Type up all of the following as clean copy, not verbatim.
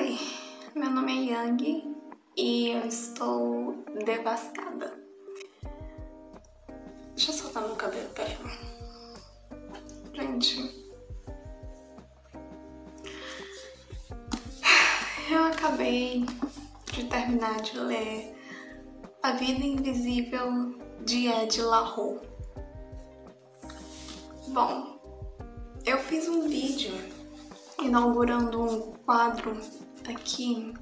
Oi, meu nome é Yang e eu estou devastada. Deixa eu soltar meu cabelo, pera. Gente, eu acabei de terminar de ler A Vida Invisível de Ed La Rue. Bom, eu fiz um vídeo inaugurando um quadro aqui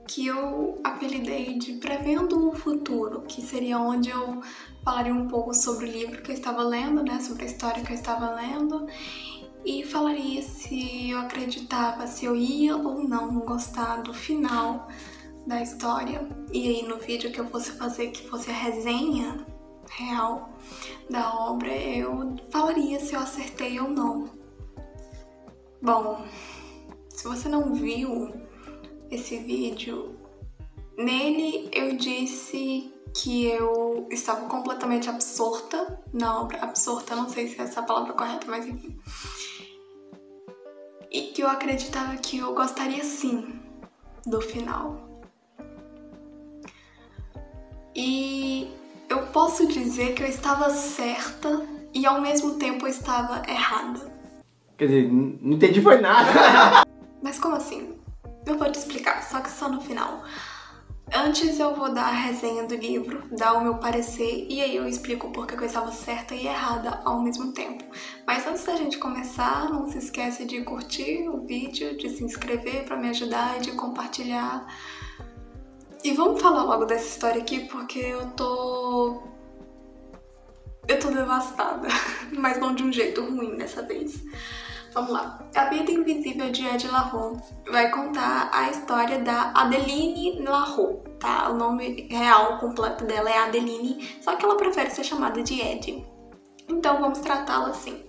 que eu apelidei de Prevendo o Futuro, que seria onde eu falaria um pouco sobre o livro que eu estava lendo, né, sobre a história que eu estava lendo, e falaria se eu acreditava, se eu ia ou não gostar do final da história. E aí no vídeo que eu fosse fazer, que fosse a resenha real da obra, eu falaria se eu acertei ou não. Bom, se você não viu esse vídeo, nele eu disse que eu estava completamente absorta na obra. Absorta, não sei se é essa a palavra correta, mas enfim. E que eu acreditava que eu gostaria sim do final. E eu posso dizer que eu estava certa e ao mesmo tempo eu estava errada. Quer dizer, não entendi foi nada. Mas como assim? Eu vou te explicar, só que só no final. Antes eu vou dar a resenha do livro, dar o meu parecer, e aí eu explico porque eu estava certa e errada ao mesmo tempo. Mas antes da gente começar, não se esquece de curtir o vídeo, de se inscrever para me ajudar e de compartilhar. E vamos falar logo dessa história aqui, porque eu tô devastada, mas não de um jeito ruim dessa vez. Vamos lá. A Vida Invisível de Ed La Rue vai contar a história da Adeline La Rue, tá? O nome real completo dela é Adeline, só que ela prefere ser chamada de Ed. Então vamos tratá-la assim.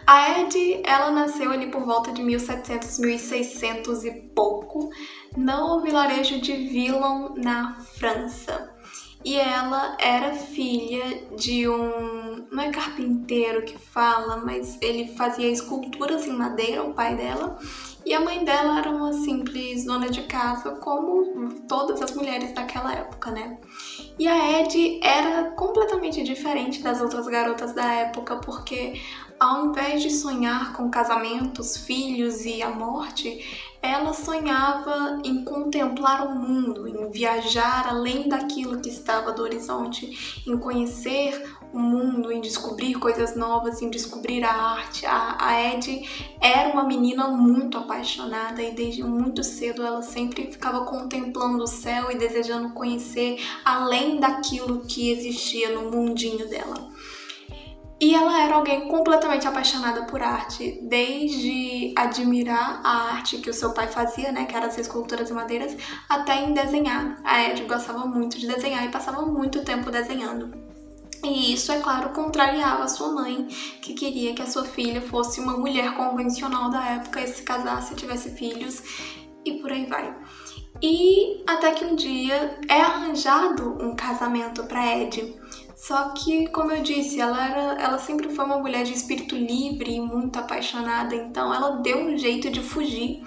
A Ed, ela nasceu ali por volta de 1700, 1600 e pouco, no vilarejo de Villon, na França. E ela era filha de não é carpinteiro que fala, mas ele fazia esculturas em madeira, o pai dela. E a mãe dela era uma simples dona de casa, como todas as mulheres daquela época, né? E a Ed era completamente diferente das outras garotas da época, porque ao invés de sonhar com casamentos, filhos e a morte, ela sonhava em contemplar o mundo, em viajar além daquilo que estava do horizonte, em conhecer o mundo, em descobrir coisas novas, em descobrir a arte. A Ed era uma menina muito apaixonada e desde muito cedo ela sempre ficava contemplando o céu e desejando conhecer além daquilo que existia no mundinho dela. E ela era alguém completamente apaixonada por arte, desde admirar a arte que o seu pai fazia, né, que eram as esculturas e madeiras, até em desenhar. A Ed gostava muito de desenhar e passava muito tempo desenhando. E isso, é claro, contrariava a sua mãe, que queria que a sua filha fosse uma mulher convencional da época e se casasse, tivesse filhos e por aí vai. E até que um dia é arranjado um casamento para Ed. Só que, como eu disse, ela sempre foi uma mulher de espírito livre e muito apaixonada, então ela deu um jeito de fugir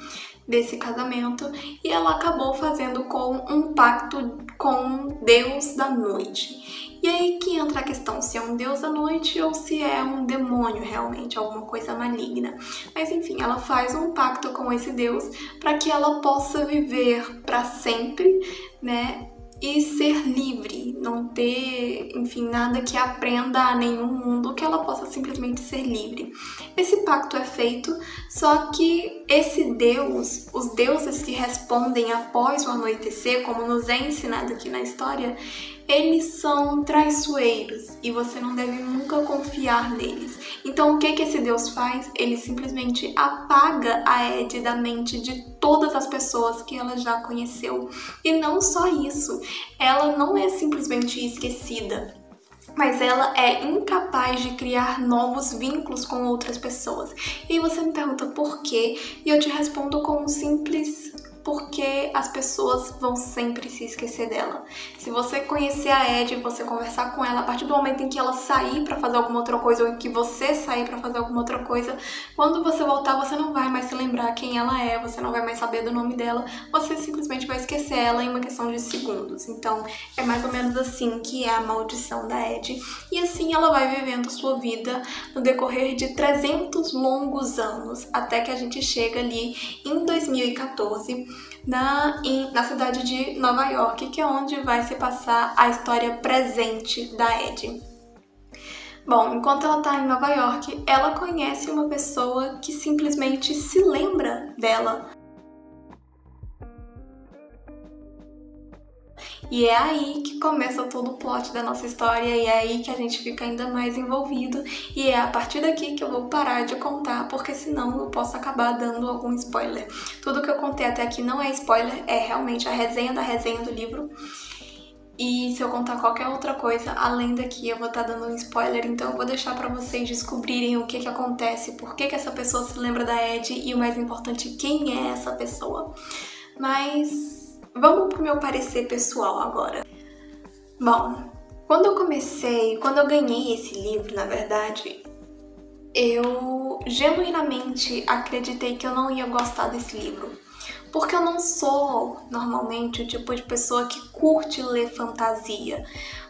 desse casamento e ela acabou fazendo um pacto com Deus da Noite. E aí que entra a questão, se é um deus da noite ou se é um demônio realmente, alguma coisa maligna. Mas enfim, ela faz um pacto com esse deus para que ela possa viver para sempre, né? E ser livre, não ter, enfim, nada que aprenda a nenhum mundo, que ela possa simplesmente ser livre. Esse pacto é feito, só que esse Deus, os deuses que respondem após o anoitecer, como nos é ensinado aqui na história, eles são traiçoeiros e você não deve nunca confiar neles. Então o que esse Deus faz? Ele simplesmente apaga a Ed da mente de todas as pessoas que ela já conheceu. E não só isso, ela não é simplesmente esquecida, mas ela é incapaz de criar novos vínculos com outras pessoas. E aí você me pergunta por quê? E eu te respondo com um simples porque as pessoas vão sempre se esquecer dela. Se você conhecer a Ed, você conversar com ela, a partir do momento em que ela sair pra fazer alguma outra coisa ou em que você sair pra fazer alguma outra coisa, quando você voltar você não vai mais se lembrar quem ela é, você não vai mais saber do nome dela, você simplesmente vai esquecer ela em uma questão de segundos. Então é mais ou menos assim que é a maldição da Ed. E assim ela vai vivendo sua vida no decorrer de 300 longos anos, até que a gente chega ali em 2014 na cidade de Nova York, que é onde vai se passar a história presente da Ed. Bom, enquanto ela tá em Nova York, ela conhece uma pessoa que simplesmente se lembra dela. E é aí que começa todo o plot da nossa história, e é aí que a gente fica ainda mais envolvido, e é a partir daqui que eu vou parar de contar, porque senão eu posso acabar dando algum spoiler. Tudo que eu contei até aqui não é spoiler, é realmente a resenha da resenha do livro. E se eu contar qualquer outra coisa além daqui, eu vou estar dando um spoiler, então eu vou deixar pra vocês descobrirem o que acontece, por que essa pessoa se lembra da Ed e, o mais importante, quem é essa pessoa. Mas vamos pro meu parecer pessoal agora. Bom, quando eu ganhei esse livro, na verdade, eu genuinamente acreditei que eu não ia gostar desse livro. Porque eu não sou, normalmente, o tipo de pessoa que curte ler fantasia.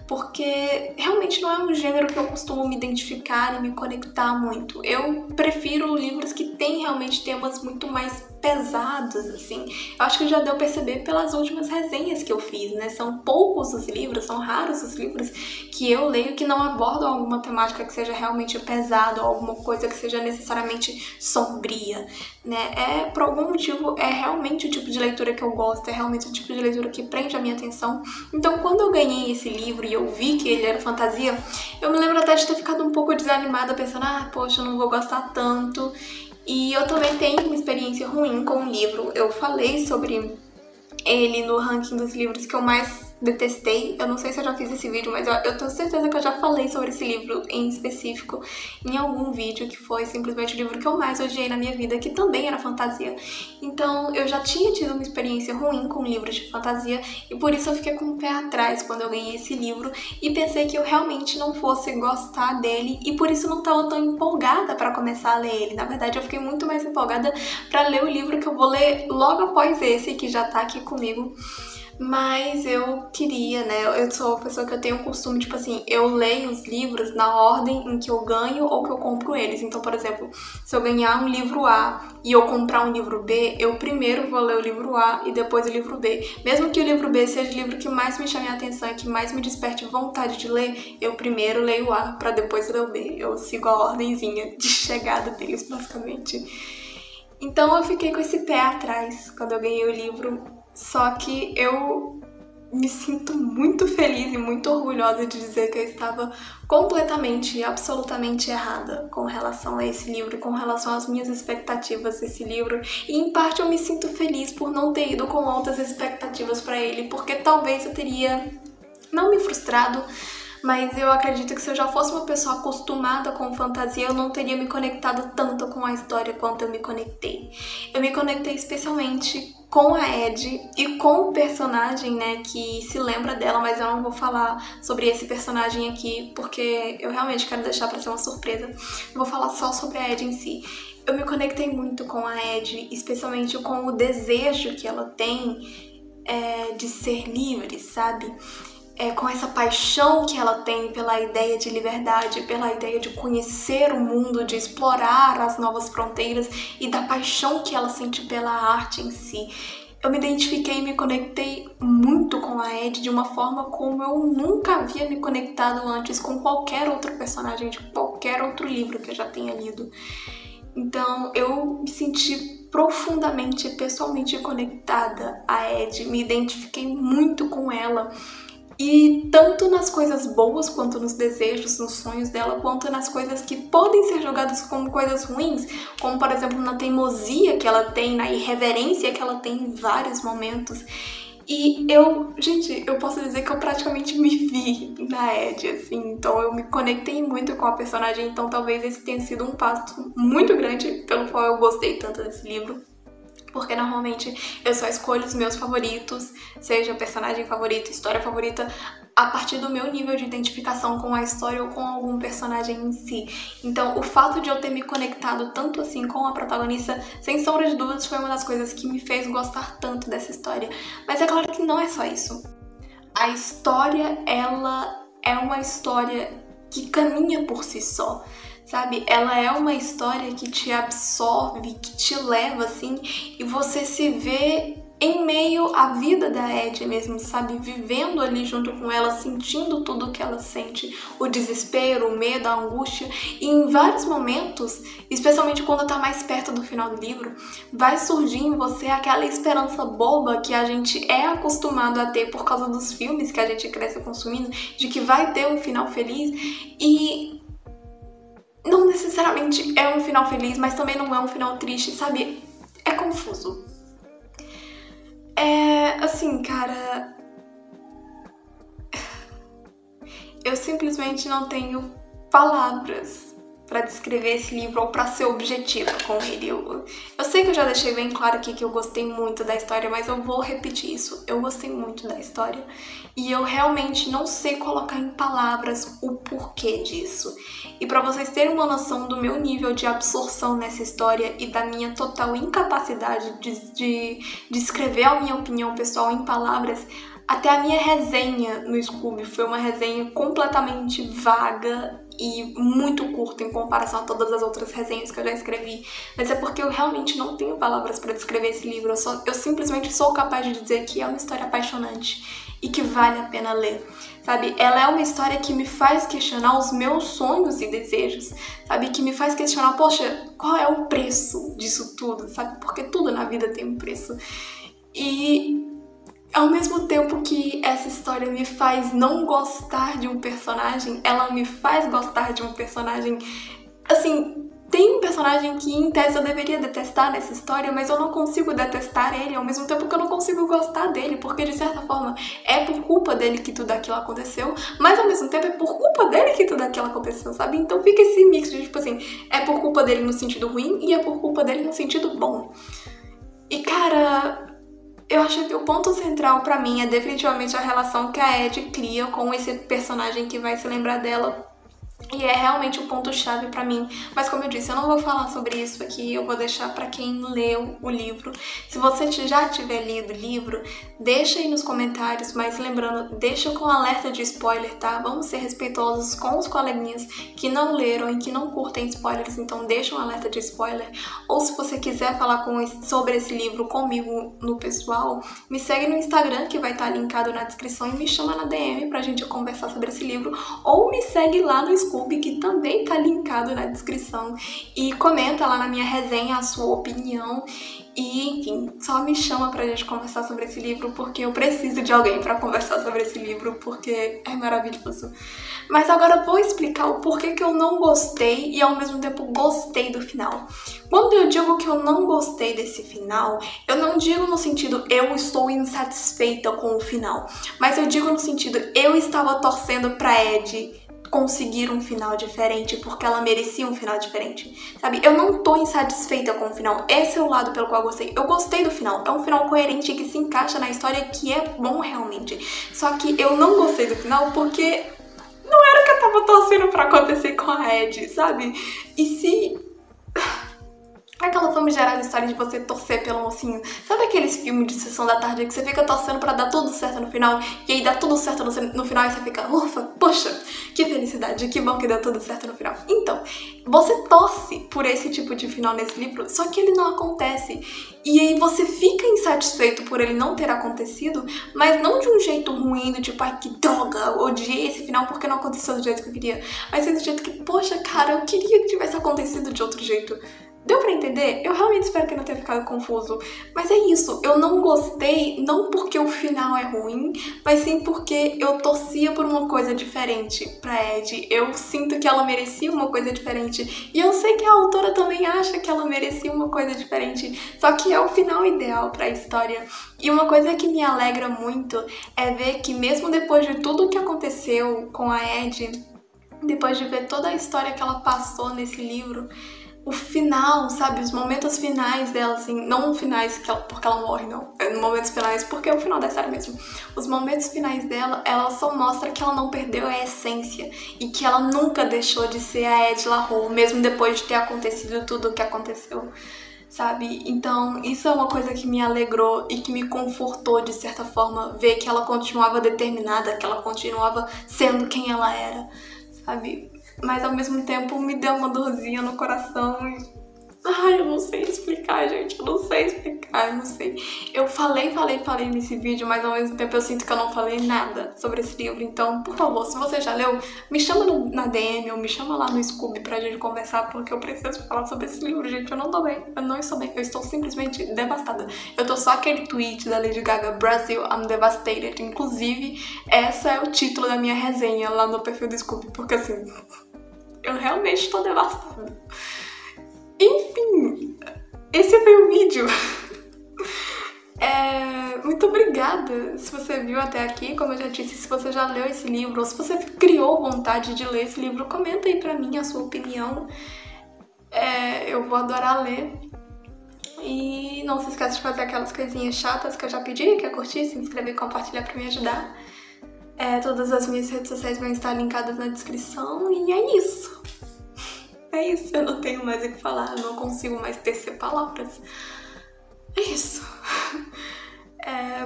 Porque realmente não é um gênero que eu costumo me identificar e me conectar muito. Eu prefiro livros que têm realmente temas muito mais pesados, assim. Eu acho que já deu pra perceber pelas últimas resenhas que eu fiz, né? São poucos os livros, são raros os livros que eu leio que não abordam alguma temática que seja realmente pesada ou alguma coisa que seja necessariamente sombria, né? Por algum motivo, é realmente o tipo de leitura que eu gosto, é realmente o tipo de leitura que prende a minha atenção. Então, quando eu ganhei esse livro e eu vi que ele era fantasia, eu me lembro até de ter ficado um pouco desanimada, pensando, poxa, eu não vou gostar tanto. E eu também tenho uma experiência ruim com o livro. Eu falei sobre ele no ranking dos livros que eu mais detestei. Eu não sei se eu já fiz esse vídeo, mas eu tenho certeza que eu já falei sobre esse livro em específico em algum vídeo, que foi simplesmente o livro que eu mais odiei na minha vida, que também era fantasia. Então eu já tinha tido uma experiência ruim com livros de fantasia e por isso eu fiquei com o pé atrás quando eu ganhei esse livro e pensei que eu realmente não fosse gostar dele e por isso não estava tão empolgada para começar a ler ele. Na verdade, eu fiquei muito mais empolgada para ler o livro que eu vou ler logo após esse, que já tá aqui comigo. Mas eu queria, né, eu sou uma pessoa que eu tenho o costume, tipo assim, eu leio os livros na ordem em que eu ganho ou que eu compro eles. Então, por exemplo, se eu ganhar um livro A e eu comprar um livro B, eu primeiro vou ler o livro A e depois o livro B. Mesmo que o livro B seja o livro que mais me chame a atenção e que mais me desperte vontade de ler, eu primeiro leio o A pra depois ler o B. Eu sigo a ordenzinha de chegada deles, basicamente. Então eu fiquei com esse pé atrás quando eu ganhei o livro. Só que eu me sinto muito feliz e muito orgulhosa de dizer que eu estava completamente e absolutamente errada com relação a esse livro, com relação às minhas expectativas desse livro. E em parte eu me sinto feliz por não ter ido com altas expectativas para ele, porque talvez eu teria não me frustrado, mas eu acredito que se eu já fosse uma pessoa acostumada com fantasia, eu não teria me conectado tanto com a história quanto eu me conectei. Eu me conectei especialmente com a Ed e com o personagem, né, que se lembra dela, mas eu não vou falar sobre esse personagem aqui, porque eu realmente quero deixar pra ser uma surpresa. Eu vou falar só sobre a Ed em si. Eu me conectei muito com a Ed, especialmente com o desejo que ela tem de ser livre, sabe? Com essa paixão que ela tem pela ideia de liberdade, pela ideia de conhecer o mundo, de explorar as novas fronteiras e da paixão que ela sente pela arte em si. Eu me identifiquei e me conectei muito com a Ed de uma forma como eu nunca havia me conectado antes com qualquer outro personagem de qualquer outro livro que eu já tenha lido. Então eu me senti profundamente e pessoalmente conectada a Ed, me identifiquei muito com ela. E tanto nas coisas boas, quanto nos desejos, nos sonhos dela, quanto nas coisas que podem ser julgadas como coisas ruins, como por exemplo na teimosia que ela tem, na irreverência que ela tem em vários momentos. E gente, eu posso dizer que eu praticamente me vi na Ed, assim, então eu me conectei muito com a personagem, então talvez esse tenha sido um passo muito grande pelo qual eu gostei tanto desse livro. Porque normalmente eu só escolho os meus favoritos, seja personagem favorito, história favorita, a partir do meu nível de identificação com a história ou com algum personagem em si. Então, o fato de eu ter me conectado tanto assim com a protagonista, sem sombra de dúvidas, foi uma das coisas que me fez gostar tanto dessa história. Mas é claro que não é só isso. A história, ela é uma história que caminha por si só, sabe? Ela é uma história que te absorve, que te leva, assim, e você se vê em meio à vida da Ed mesmo, sabe? Vivendo ali junto com ela, sentindo tudo que ela sente, o desespero, o medo, a angústia. E em vários momentos, especialmente quando tá mais perto do final do livro, vai surgir em você aquela esperança boba que a gente é acostumado a ter por causa dos filmes que a gente cresce consumindo, de que vai ter um final feliz. E não necessariamente é um final feliz, mas também não é um final triste, sabe? É confuso. Assim, cara, eu simplesmente não tenho palavras pra descrever esse livro ou pra ser objetiva com ele. Eu sei que eu já deixei bem claro aqui que eu gostei muito da história, mas eu vou repetir isso. Eu gostei muito da história e eu realmente não sei colocar em palavras o porquê disso. E pra vocês terem uma noção do meu nível de absorção nessa história e da minha total incapacidade de escrever a minha opinião pessoal em palavras, até a minha resenha no Scoob foi uma resenha completamente vaga e muito curta em comparação a todas as outras resenhas que eu já escrevi. Mas é porque eu realmente não tenho palavras para descrever esse livro. Eu simplesmente sou capaz de dizer que é uma história apaixonante e que vale a pena ler, sabe? Ela é uma história que me faz questionar os meus sonhos e desejos, sabe? Que me faz questionar, poxa, qual é o preço disso tudo, sabe? Porque tudo na vida tem um preço. E ao mesmo tempo que essa história me faz não gostar de um personagem, ela me faz gostar de um personagem. Assim, tem um personagem que em tese eu deveria detestar nessa história, mas eu não consigo detestar ele, ao mesmo tempo que eu não consigo gostar dele, porque de certa forma é por culpa dele que tudo aquilo aconteceu, mas ao mesmo tempo é por culpa dele que tudo aquilo aconteceu, sabe? Então fica esse mix de tipo assim, é por culpa dele no sentido ruim e é por culpa dele no sentido bom. E cara, eu acho que o ponto central pra mim é definitivamente a relação que a Ed cria com esse personagem que vai se lembrar dela. E é realmente o ponto-chave pra mim. Mas como eu disse, eu não vou falar sobre isso aqui, eu vou deixar pra quem leu o livro. Se você já tiver lido o livro, deixa aí nos comentários, mas lembrando, deixa com alerta de spoiler, tá? Vamos ser respeitosos com os coleguinhas que não leram e que não curtem spoilers, então deixa um alerta de spoiler. Ou se você quiser falar sobre esse livro comigo no pessoal, me segue no Instagram, que vai estar linkado na descrição, e me chama na DM pra gente conversar sobre esse livro. Ou me segue lá no Scoob, que também tá linkado na descrição, e comenta lá na minha resenha a sua opinião. E, enfim, só me chama pra gente conversar sobre esse livro, porque eu preciso de alguém pra conversar sobre esse livro, porque é maravilhoso. Mas agora eu vou explicar o porquê que eu não gostei e ao mesmo tempo gostei do final. Quando eu digo que eu não gostei desse final, eu não digo no sentido eu estou insatisfeita com o final, mas eu digo no sentido eu estava torcendo pra Ed conseguir um final diferente, porque ela merecia um final diferente, sabe? Eu não tô insatisfeita com o final, esse é o lado pelo qual eu gostei. Eu gostei do final, é um final coerente que se encaixa na história, que é bom realmente. Só que eu não gostei do final porque não era o que eu tava torcendo pra acontecer com a Ed, sabe? E se... aquela famigerada história de você torcer pelo mocinho. Sabe aqueles filmes de sessão da tarde que você fica torcendo pra dar tudo certo no final, e aí dá tudo certo no final e você fica, ufa, poxa, que felicidade, que bom que deu tudo certo no final. Então, você torce por esse tipo de final nesse livro, só que ele não acontece. E aí você fica insatisfeito por ele não ter acontecido, mas não de um jeito ruim, do tipo, ai que droga, odiei esse final porque não aconteceu do jeito que eu queria. Mas do jeito que, poxa, cara, eu queria que tivesse acontecido de outro jeito. Deu pra entender? Eu realmente espero que não tenha ficado confuso. Mas é isso, eu não gostei, não porque o final é ruim, mas sim porque eu torcia por uma coisa diferente pra Ed. Eu sinto que ela merecia uma coisa diferente. E eu sei que a autora também acha que ela merecia uma coisa diferente. Só que é o final ideal pra história. E uma coisa que me alegra muito é ver que mesmo depois de tudo que aconteceu com a Ed, depois de ver toda a história que ela passou nesse livro, o final, sabe? Os momentos finais dela, assim, não finais porque ela morre, não. É momentos finais porque é o final da história mesmo. Os momentos finais dela, ela só mostra que ela não perdeu a essência e que ela nunca deixou de ser a Ed La Rue, mesmo depois de ter acontecido tudo o que aconteceu, sabe? Então, isso é uma coisa que me alegrou e que me confortou, de certa forma, ver que ela continuava determinada, que ela continuava sendo quem ela era, sabe? Mas ao mesmo tempo me deu uma dorzinha no coração e... Ai, eu não sei explicar, gente, eu não sei explicar, eu não sei. Eu falei nesse vídeo, mas ao mesmo tempo eu sinto que eu não falei nada sobre esse livro. Então, por favor, se você já leu, me chama na DM ou me chama lá no Scooby pra gente conversar, porque eu preciso falar sobre esse livro, gente. Eu não tô bem, eu não estou bem, eu estou simplesmente devastada. Eu tô só aquele tweet da Lady Gaga, Brazil, I'm devastated. Inclusive, essa é o título da minha resenha lá no perfil do Scooby, porque assim, eu realmente tô devastada. Enfim, esse foi o vídeo. Muito obrigada se você viu até aqui. Como eu já disse, se você já leu esse livro ou se você criou vontade de ler esse livro, comenta aí pra mim a sua opinião. Eu vou adorar ler. E não se esqueça de fazer aquelas coisinhas chatas que eu já pedi, que é curtir, se inscrever e compartilhar pra me ajudar. Todas as minhas redes sociais vão estar linkadas na descrição e é isso. É isso, eu não tenho mais o que falar, eu não consigo mais tecer palavras. É isso.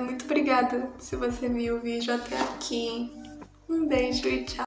Muito obrigada se você viu o vídeo até aqui. Um beijo e tchau.